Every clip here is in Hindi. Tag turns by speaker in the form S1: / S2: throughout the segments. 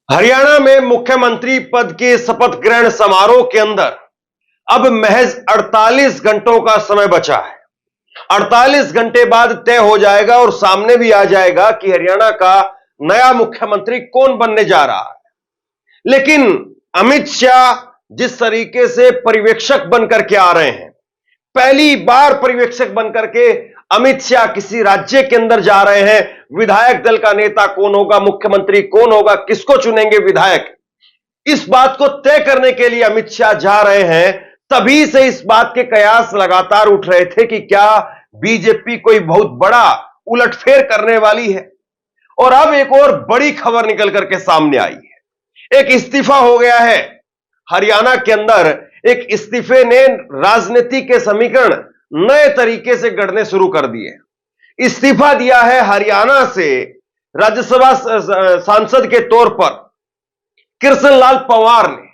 S1: हरियाणा में मुख्यमंत्री पद के शपथ ग्रहण समारोह के अंदर अब महज 48 घंटों का समय बचा है। 48 घंटे बाद तय हो जाएगा और सामने भी आ जाएगा कि हरियाणा का नया मुख्यमंत्री कौन बनने जा रहा है। लेकिन अमित शाह जिस तरीके से पर्यवेक्षक बनकर के आ रहे हैं, पहली बार पर्यवेक्षक बनकर के अमित शाह किसी राज्य के अंदर जा रहे हैं। विधायक दल का नेता कौन होगा, मुख्यमंत्री कौन होगा, किसको चुनेंगे विधायक, इस बात को तय करने के लिए अमित शाह जा रहे हैं। तभी से इस बात के कयास लगातार उठ रहे थे कि क्या बीजेपी कोई बहुत बड़ा उलटफेर करने वाली है। और अब एक और बड़ी खबर निकल करके सामने आई है। एक इस्तीफा हो गया है हरियाणा के अंदर। एक इस्तीफे ने राजनीति के समीकरण नए तरीके से गढ़ने शुरू कर दिए। इस्तीफा दिया है हरियाणा से राज्यसभा सांसद के तौर पर कृष्णलाल पवार ने।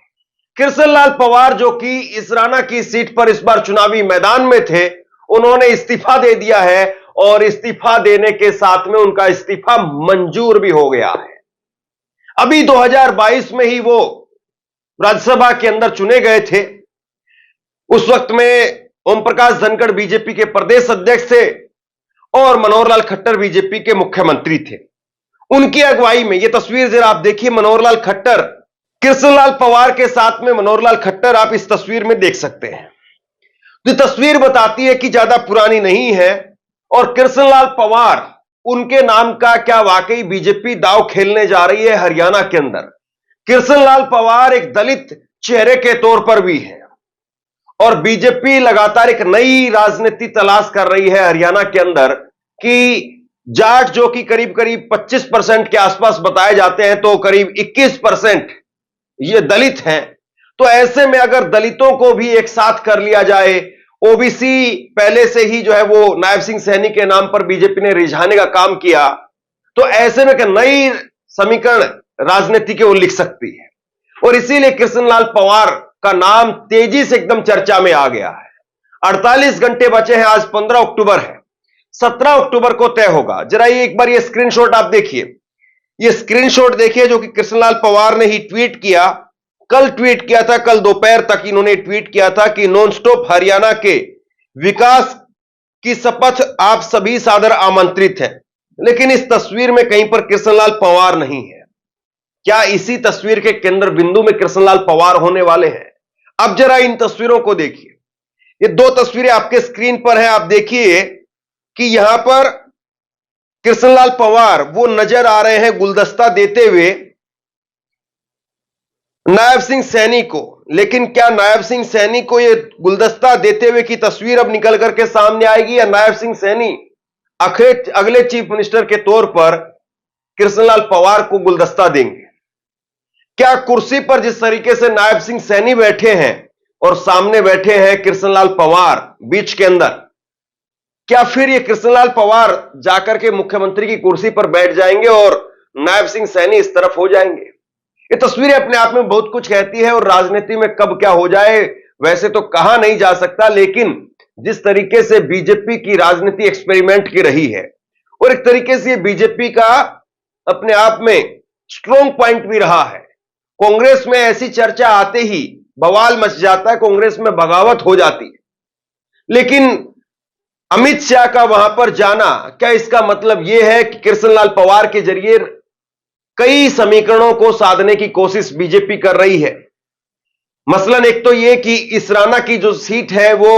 S1: कृष्णलाल पवार जो कि इसराना की सीट पर इस बार चुनावी मैदान में थे, उन्होंने इस्तीफा दे दिया है और इस्तीफा देने के साथ में उनका इस्तीफा मंजूर भी हो गया है। अभी 2022 में ही वो राज्यसभा के अंदर चुने गए थे। उस वक्त में ओम प्रकाश धनखड़ बीजेपी के प्रदेश अध्यक्ष थे और मनोहर लाल खट्टर बीजेपी के मुख्यमंत्री थे। उनकी अगुवाई में, यह तस्वीर जरा आप देखिए, मनोहर लाल खट्टर कृष्णलाल पवार के साथ में मनोहर लाल खट्टर आप इस तस्वीर में देख सकते हैं। तो तस्वीर बताती है कि ज्यादा पुरानी नहीं है और कृष्णलाल पवार उनके नाम का क्या वाकई बीजेपी दांव खेलने जा रही है हरियाणा के अंदर। कृष्णलाल पवार एक दलित चेहरे के तौर पर भी है और बीजेपी लगातार एक नई राजनीति तलाश कर रही है हरियाणा के अंदर कि जाट जो कि करीब करीब 25% के आसपास बताए जाते हैं, तो करीब 21% ये दलित हैं। तो ऐसे में अगर दलितों को भी एक साथ कर लिया जाए, ओबीसी पहले से ही जो है वो नायब सिंह सैनी के नाम पर बीजेपी ने रिझाने का काम किया, तो ऐसे में नई समीकरण राजनीति के वो लिख सकती है। और इसीलिए कृष्णलाल पवार का नाम तेजी से एकदम चर्चा में आ गया है। 48 घंटे बचे हैं, आज 15 अक्टूबर है, 17 अक्टूबर को तय होगा। जरा ये एक बार ये स्क्रीनशॉट आप देखिए, ये स्क्रीनशॉट देखिए जो कि कृष्णलाल पवार ने ही ट्वीट किया, कल ट्वीट किया था। कल दोपहर तक इन्होंने ट्वीट किया था कि नॉन स्टॉप हरियाणा के विकास की शपथ आप सभी सादर आमंत्रित हैं। लेकिन इस तस्वीर में कहीं पर कृष्णलाल पवार नहीं है। क्या इसी तस्वीर के केंद्र बिंदु में कृष्णलाल पवार होने वाले हैं? अब जरा इन तस्वीरों को देखिए। ये दो तस्वीरें आपके स्क्रीन पर हैं। आप देखिए कि यहां पर कृष्णलाल पवार वो नजर आ रहे हैं गुलदस्ता देते हुए नायब सिंह सैनी को। लेकिन क्या नायब सिंह सैनी को ये गुलदस्ता देते हुए की तस्वीर अब निकल करके सामने आएगी, या नायब सिंह सैनी अगले चीफ मिनिस्टर के तौर पर कृष्णलाल पवार को गुलदस्ता देंगे? क्या कुर्सी पर जिस तरीके से नायब सिंह सैनी बैठे हैं और सामने बैठे हैं कृष्णलाल पवार बीच के अंदर, क्या फिर ये कृष्णलाल पवार जाकर के मुख्यमंत्री की कुर्सी पर बैठ जाएंगे और नायब सिंह सैनी इस तरफ हो जाएंगे? ये तस्वीरें अपने आप में बहुत कुछ कहती है और राजनीति में कब क्या हो जाए वैसे तो कहा नहीं जा सकता। लेकिन जिस तरीके से बीजेपी की राजनीति एक्सपेरिमेंट की रही है और एक तरीके से बीजेपी का अपने आप में स्ट्रॉन्ग पॉइंट भी रहा है। कांग्रेस में ऐसी चर्चा आते ही बवाल मच जाता है, कांग्रेस में बगावत हो जाती है। लेकिन अमित शाह का वहां पर जाना, क्या इसका मतलब यह है कि कृष्णलाल पवार के जरिए कई समीकरणों को साधने की कोशिश बीजेपी कर रही है? मसलन एक तो यह कि इसराना की जो सीट है वो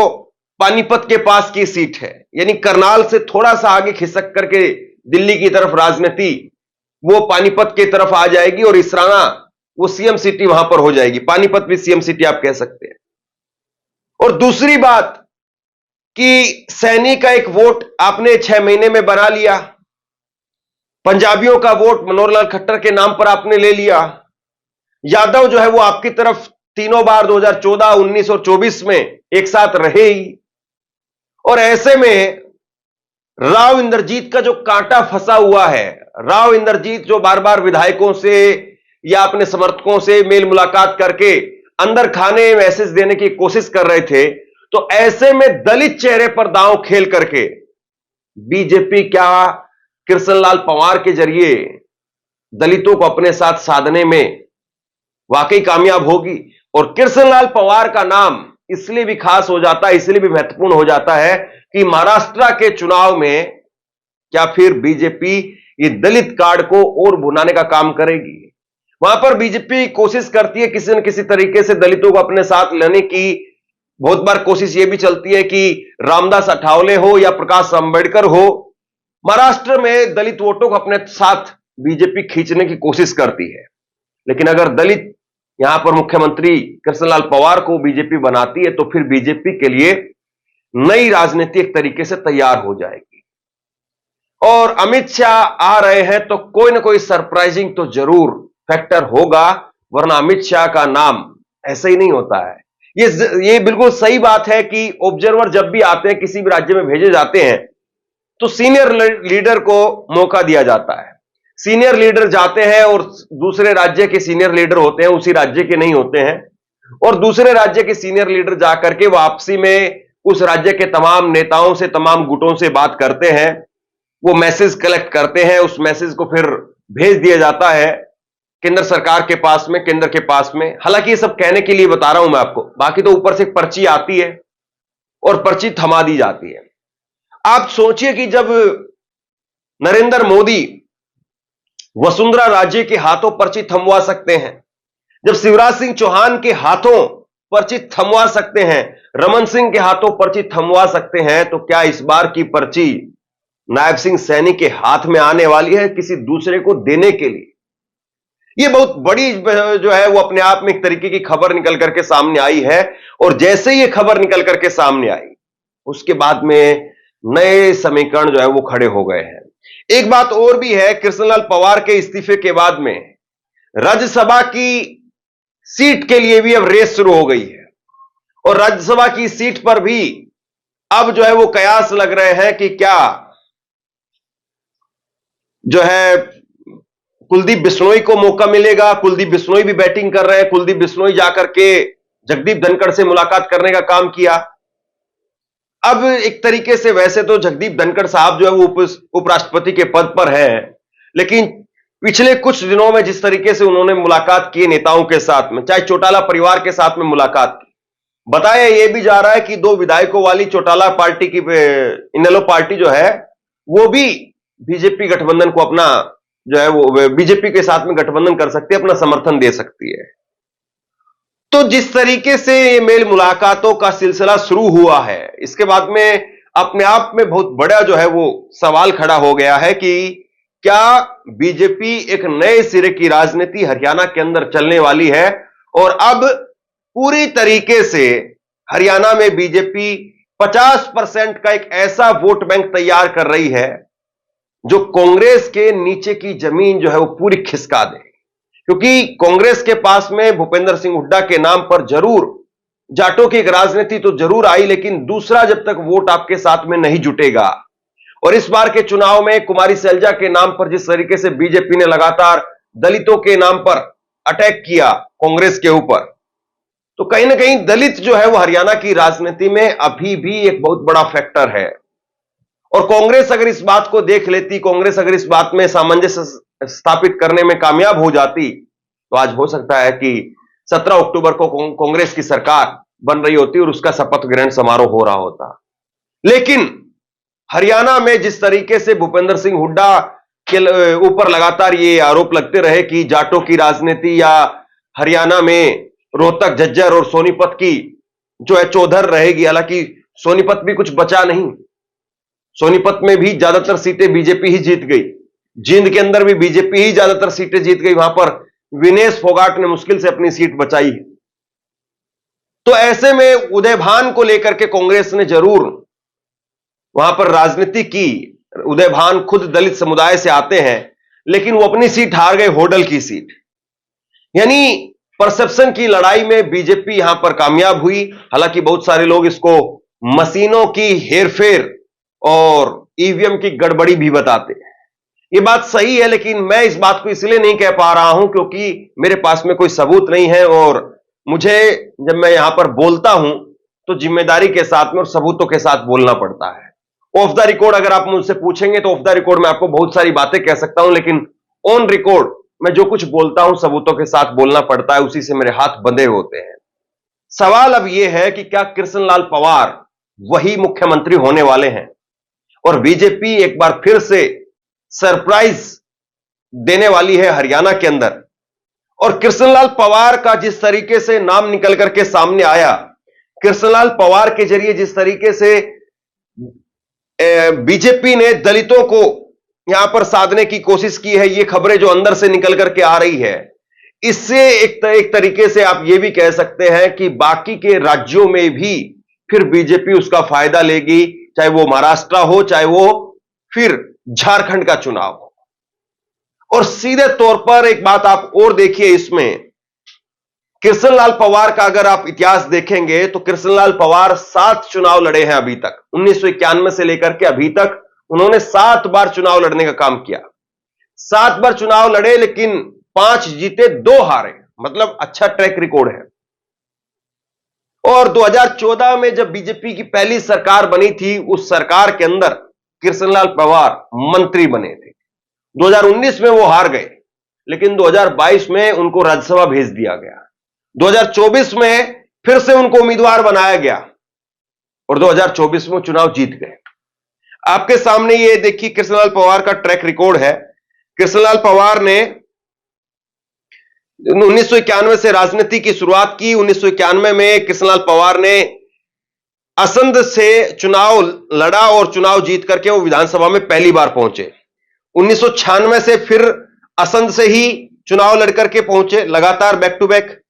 S1: पानीपत के पास की सीट है, यानी करनाल से थोड़ा सा आगे खिसक करके दिल्ली की तरफ राजनीति वो पानीपत की तरफ आ जाएगी और इसराना वो सीएम सिटी वहां पर हो जाएगी। पानीपत भी सीएम सिटी आप कह सकते हैं। और दूसरी बात कि सैनी का एक वोट आपने 6 महीने में बना लिया, पंजाबियों का वोट मनोहर लाल खट्टर के नाम पर आपने ले लिया, यादव जो है वो आपकी तरफ तीनों बार 2014, 19 और 24 में एक साथ रहे ही। और ऐसे में राव इंद्रजीत का जो कांटा फंसा हुआ है, राव इंद्रजीत जो बार बार विधायकों से या अपने समर्थकों से मेल मुलाकात करके अंदर खाने मैसेज देने की कोशिश कर रहे थे, तो ऐसे में दलित चेहरे पर दांव खेल करके बीजेपी क्या कृष्णलाल पवार के जरिए दलितों को अपने साथ साधने में वाकई कामयाब होगी। और कृष्णलाल पवार का नाम इसलिए भी खास हो जाता है, इसलिए भी महत्वपूर्ण हो जाता है कि महाराष्ट्र के चुनाव में क्या फिर बीजेपी ये दलित कार्ड को और भुनाने का काम करेगी। वहां पर बीजेपी कोशिश करती है किसी न किसी तरीके से दलितों को अपने साथ लेने की। बहुत बार कोशिश यह भी चलती है कि रामदास अठावले हो या प्रकाश अंबेडकर हो, महाराष्ट्र में दलित वोटों को अपने साथ बीजेपी खींचने की कोशिश करती है। लेकिन अगर दलित यहां पर मुख्यमंत्री कृष्णलाल पवार को बीजेपी बनाती है तो फिर बीजेपी के लिए नई राजनीति एक तरीके से तैयार हो जाएगी। और अमित शाह आ रहे हैं तो कोई ना कोई सरप्राइजिंग तो जरूर फैक्टर होगा, वरना अमित शाह का नाम ऐसे ही नहीं होता है। ये बिल्कुल सही बात है कि ऑब्जर्वर जब भी आते हैं, किसी भी राज्य में भेजे जाते हैं, तो सीनियर लीडर को मौका दिया जाता है। सीनियर लीडर जाते हैं और दूसरे राज्य के सीनियर लीडर होते हैं, उसी राज्य के नहीं होते हैं, और दूसरे राज्य के सीनियर लीडर जाकर के वापसी में उस राज्य के तमाम नेताओं से, तमाम गुटों से बात करते हैं, वो मैसेज कलेक्ट करते हैं, उस मैसेज को फिर भेज दिया जाता है केंद्र सरकार के पास में, केंद्र के पास में। हालांकि ये सब कहने के लिए बता रहा हूं मैं आपको, बाकी तो ऊपर से एक पर्ची आती है और पर्ची थमा दी जाती है। आप सोचिए कि जब नरेंद्र मोदी वसुंधरा राजे के हाथों पर्ची थमवा सकते हैं, जब शिवराज सिंह चौहान के हाथों पर्ची थमवा सकते हैं, रमन सिंह के हाथों पर्ची थमवा सकते हैं, तो क्या इस बार की पर्ची नायब सिंह सैनी के हाथ में आने वाली है किसी दूसरे को देने के लिए? यह बहुत बड़ी जो है वो अपने आप में एक तरीके की खबर निकल करके सामने आई है। और जैसे ही यह खबर निकल करके सामने आई, उसके बाद में नए समीकरण जो है वो खड़े हो गए हैं। एक बात और भी है, कृष्णलाल पवार के इस्तीफे के बाद में राज्यसभा की सीट के लिए भी अब रेस शुरू हो गई है। और राज्यसभा की सीट पर भी अब जो है वो कयास लग रहे हैं कि क्या जो है कुलदीप बिश्नोई को मौका मिलेगा। कुलदीप बिश्नोई भी बैटिंग कर रहे हैं। कुलदीप बिश्नोई जाकर के जगदीप धनखड़ से मुलाकात करने का काम किया। अब एक तरीके से वैसे तो जगदीप धनखड़ साहब जो है वो उपराष्ट्रपति के पद पर हैं, लेकिन पिछले कुछ दिनों में जिस तरीके से उन्होंने मुलाकात की नेताओं के साथ में, चाहे चौटाला परिवार के साथ में मुलाकात की, बताया यह भी जा रहा है कि 2 विधायकों वाली चौटाला पार्टी की इनेलो पार्टी जो है वो भी बीजेपी गठबंधन को अपना जो है वो बीजेपी के साथ में गठबंधन कर सकती है, अपना समर्थन दे सकती है। तो जिस तरीके से ये मेल मुलाकातों का सिलसिला शुरू हुआ है, इसके बाद में अपने आप में बहुत बड़ा जो है वो सवाल खड़ा हो गया है कि क्या बीजेपी एक नए सिरे की राजनीति हरियाणा के अंदर चलने वाली है। और अब पूरी तरीके से हरियाणा में बीजेपी 50% का एक ऐसा वोट बैंक तैयार कर रही है जो कांग्रेस के नीचे की जमीन जो है वो पूरी खिसका दे। क्योंकि कांग्रेस के पास में भूपेंद्र सिंह हुड्डा के नाम पर जरूर जाटों की एक राजनीति तो जरूर आई, लेकिन दूसरा जब तक वोट आपके साथ में नहीं जुटेगा। और इस बार के चुनाव में कुमारी सैलजा के नाम पर जिस तरीके से बीजेपी ने लगातार दलितों के नाम पर अटैक किया कांग्रेस के ऊपर, तो कहीं ना कहीं दलित जो है वो हरियाणा की राजनीति में अभी भी एक बहुत बड़ा फैक्टर है। और कांग्रेस अगर इस बात को देख लेती, कांग्रेस अगर इस बात में सामंजस्य स्थापित करने में कामयाब हो जाती, तो आज हो सकता है कि 17 अक्टूबर को कांग्रेस की सरकार बन रही होती और उसका शपथ ग्रहण समारोह हो रहा होता। लेकिन हरियाणा में जिस तरीके से भूपेंद्र सिंह हुड्डा के ऊपर लगातार ये आरोप लगते रहे कि जाटों की राजनीति या हरियाणा में रोहतक, झज्जर और सोनीपत की जो है चौधर रहेगी। हालांकि सोनीपत भी कुछ बचा नहीं, सोनीपत में भी ज्यादातर सीटें बीजेपी ही जीत गई, जींद के अंदर भी बीजेपी ही ज्यादातर सीटें जीत गई, वहां पर विनेश फोगाट ने मुश्किल से अपनी सीट बचाई। तो ऐसे में उदय भान को लेकर के कांग्रेस ने जरूर वहां पर राजनीति की। उदय भान खुद दलित समुदाय से आते हैं, लेकिन वो अपनी सीट हार गए, होडल की सीट। यानी परसेप्शन की लड़ाई में बीजेपी यहां पर कामयाब हुई। हालांकि बहुत सारे लोग इसको मशीनों की हेरफेर और ईवीएम की गड़बड़ी भी बताते हैं। यह बात सही है, लेकिन मैं इस बात को इसलिए नहीं कह पा रहा हूं क्योंकि मेरे पास में कोई सबूत नहीं है। और मुझे जब मैं यहां पर बोलता हूं तो जिम्मेदारी के साथ में और सबूतों के साथ बोलना पड़ता है। ऑफ द रिकॉर्ड अगर आप मुझसे पूछेंगे तो ऑफ द रिकॉर्ड मैं आपको बहुत सारी बातें कह सकता हूं, लेकिन ऑन रिकॉर्ड मैं जो कुछ बोलता हूं सबूतों के साथ बोलना पड़ता है, उसी से मेरे हाथ बंधे होते हैं। सवाल अब यह है कि क्या कृष्णलाल पवार वही मुख्यमंत्री होने वाले हैं और बीजेपी एक बार फिर से सरप्राइज देने वाली है हरियाणा के अंदर। और कृष्णलाल पवार का जिस तरीके से नाम निकल करके सामने आया, कृष्णलाल पवार के जरिए जिस तरीके से बीजेपी ने दलितों को यहां पर साधने की कोशिश की है, ये खबरें जो अंदर से निकल करके आ रही है, इससे एक तरीके से आप ये भी कह सकते हैं कि बाकी के राज्यों में भी फिर बीजेपी उसका फायदा लेगी, चाहे वो महाराष्ट्र हो, चाहे वो फिर झारखंड का चुनाव हो। और सीधे तौर पर एक बात आप और देखिए, इसमें कृष्णलाल पवार का अगर आप इतिहास देखेंगे तो कृष्णलाल पवार 7 चुनाव लड़े हैं अभी तक। 1991 से लेकर के अभी तक उन्होंने 7 बार चुनाव लड़ने का काम किया। 7 बार चुनाव लड़े, लेकिन 5 जीते 2 हारे, मतलब अच्छा ट्रैक रिकॉर्ड है। और 2014 में जब बीजेपी की पहली सरकार बनी थी, उस सरकार के अंदर कृष्णलाल पवार मंत्री बने थे। 2019 में वो हार गए, लेकिन 2022 में उनको राज्यसभा भेज दिया गया। 2024 में फिर से उनको उम्मीदवार बनाया गया और 2024 में चुनाव जीत गए। आपके सामने ये देखिए कृष्णलाल पवार का ट्रैक रिकॉर्ड है। कृष्णलाल पवार ने 1991 से राजनीति की शुरुआत की। 1991 में कृष्णलाल पवार ने असंध से चुनाव लड़ा और चुनाव जीत करके वो विधानसभा में पहली बार पहुंचे। 1996 से फिर असंध से ही चुनाव लड़कर के पहुंचे, लगातार बैक टू बैक।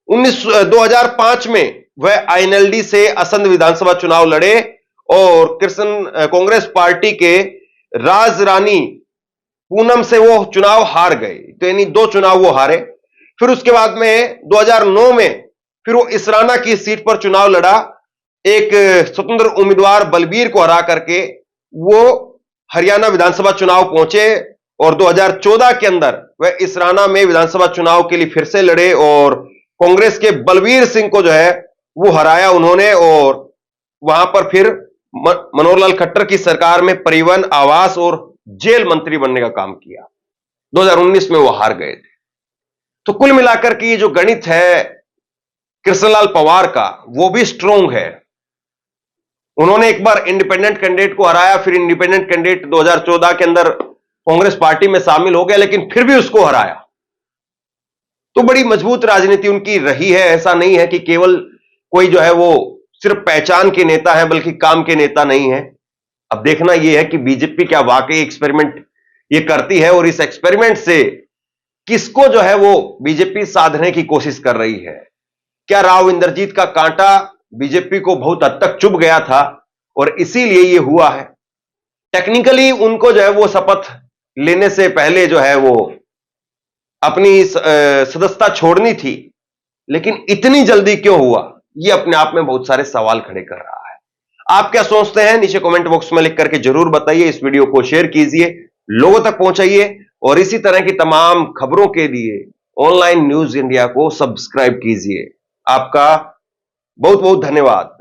S1: 2005 में वह आईएनएलडी से असंध विधानसभा चुनाव लड़े और कांग्रेस पार्टी के राज रानी पूनम से वो चुनाव हार गए, तो यानी 2 चुनाव वो हारे। फिर उसके बाद में 2009 में फिर वो इसराना की सीट पर चुनाव लड़ा, एक स्वतंत्र उम्मीदवार बलबीर को हरा करके वो हरियाणा विधानसभा चुनाव पहुंचे और 2014 के अंदर वह इसराना में विधानसभा चुनाव के लिए फिर से लड़े और कांग्रेस के बलबीर सिंह को जो है वो हराया उन्होंने और वहां पर फिर मनोहर लाल खट्टर की सरकार में परिवहन, आवास और जेल मंत्री बनने का काम किया। 2019 में वो हार गए थे। तो कुल मिलाकर के ये जो गणित है कृष्णलाल पवार का, वो भी स्ट्रोंग है। उन्होंने एक बार इंडिपेंडेंट कैंडिडेट को हराया, फिर इंडिपेंडेंट कैंडिडेट 2014 के अंदर कांग्रेस पार्टी में शामिल हो गया, लेकिन फिर भी उसको हराया। तो बड़ी मजबूत राजनीति उनकी रही है। ऐसा नहीं है कि केवल कोई जो है वो सिर्फ पहचान के नेता है, बल्कि काम के नेता नहीं है। अब देखना यह है कि बीजेपी क्या वाकई एक्सपेरिमेंट ये करती है और इस एक्सपेरिमेंट से किसको जो है वो बीजेपी साधने की कोशिश कर रही है। क्या राव इंद्रजीत का कांटा बीजेपी को बहुत हद तक चुभ गया था और इसीलिए ये हुआ है। टेक्निकली उनको जो है वो शपथ लेने से पहले जो है वो अपनी सदस्यता छोड़नी थी, लेकिन इतनी जल्दी क्यों हुआ, ये अपने आप में बहुत सारे सवाल खड़े कर रहा है। आप क्या सोचते हैं, नीचे कमेंट बॉक्स में लिख करके जरूर बताइए। इस वीडियो को शेयर कीजिए, लोगों तक पहुंचाइए और इसी तरह की तमाम खबरों के लिए ऑनलाइन न्यूज इंडिया को सब्सक्राइब कीजिए। आपका बहुत बहुत धन्यवाद।